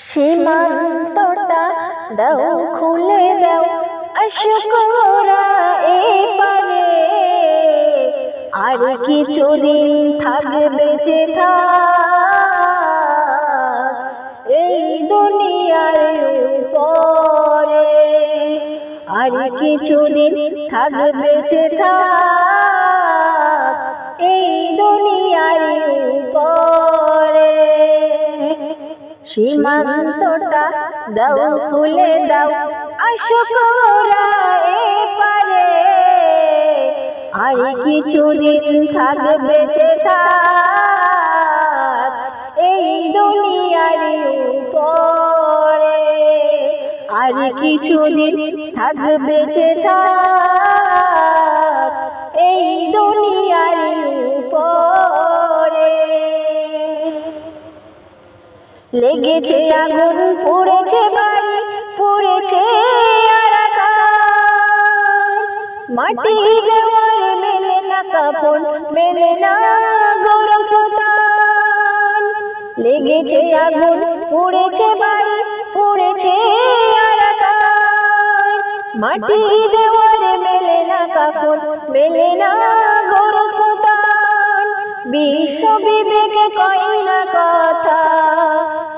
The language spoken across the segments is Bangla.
সীমান্তটা দাও খুলে দাও, আশকরা এপারে আর কিছুদিন থাকবে বেঁচে থাক এই দুনিয়ার উপরে, আর কিছুদিন থাকবে বেঁচে থাক এই দুনিয়ার উপরে। সীমান্তটা দাও খুলে দাও, আশকরা এপারে আর কিছুদিন থাকবে বেঁচে থাক এই দুনিয়ার উপরে, আর কিছুদিন থাকবে বেঁচে থাক এই দুনিয়ার উপরে। লেগেছে আগুন, পুড়েছে বাড়ি, পুড়েছে মাটি দেওয়ার মেলে না কাপড়, মেলে না গোরস্থান। লেগেছে আগুন, পুড়েছে বাড়ি, পুড়েছে মাটি দেওয়ার মেলে না কাপড়, মেলে না গোরস্থান। বিশ্ব বিবেকে কয় না কথা,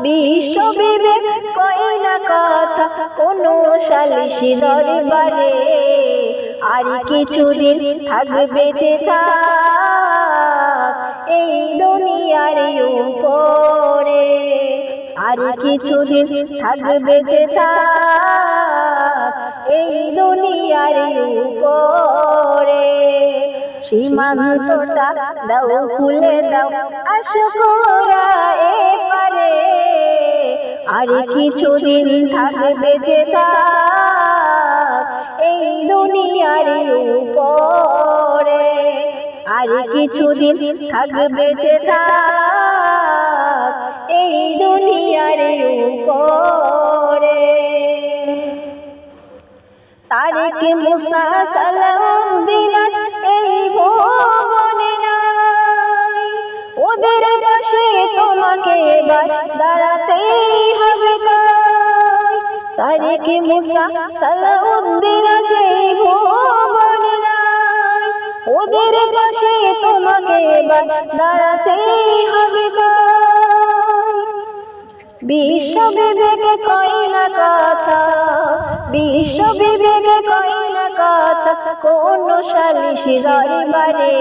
বিশ্ব বিবেক কয় না কথা কোন সালিশি দরবারে, আর কিছুদিন থাকবে বেঁচে থাক এই দুনিয়ার উপরে, আর কিছুদিন থাকবে বেঁচে থাক এই দুনিয়ার উপরে। সীমান্তটা দাও খুলে দাও, আশকরা এপারে আর কিছুদিন থাকবে বেঁচে থাক এই দুনিয়ার উপরে, আর কিছুদিন থাকবে বেঁচে থাক এই দুনিয়ার উপরে। তারেক মুসা সালাউদ্দিন এই ভুবনে নাই, ওদের পাশে তোমাকে এবার দাঁড়াতেই হবে। তারেক মুসা সালাউদ্দিন এই ভুবনে নাই, ওদের পাশে তোমাকে এবার দাঁড়াতেই হবে। বিশ্ব বিবেকে কয় না কথা, বিশ্ব বিবেকে কয় না কথা কোন সালিশি দরবারে,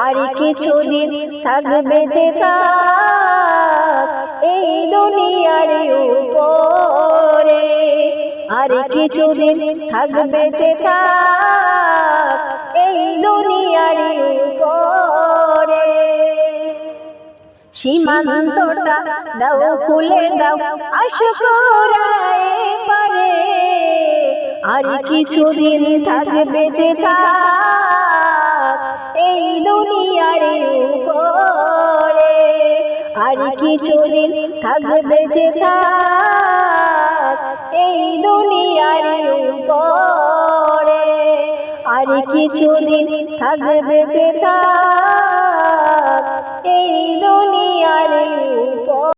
আর কিছুদিন থাকবে বেঁচে থাক এই দুনিয়ার উপরে, আর কিছুদিন থাকবে বেঁচে থাক এই দুনিয়ার উপরে। সীমান্তটা দাও খুলে দাও, আশকরা এপারে আর কিছুদিন থাকবে বেঁচে থাক এই দুনিয়ার উপরে, আর কিছুদিন থাকবে বেঁচে থাক এই দুনিয়ার উপরে, আর কিছুদিন থাকবে বেঁচে থাক এই দুনিয়ার উপরে।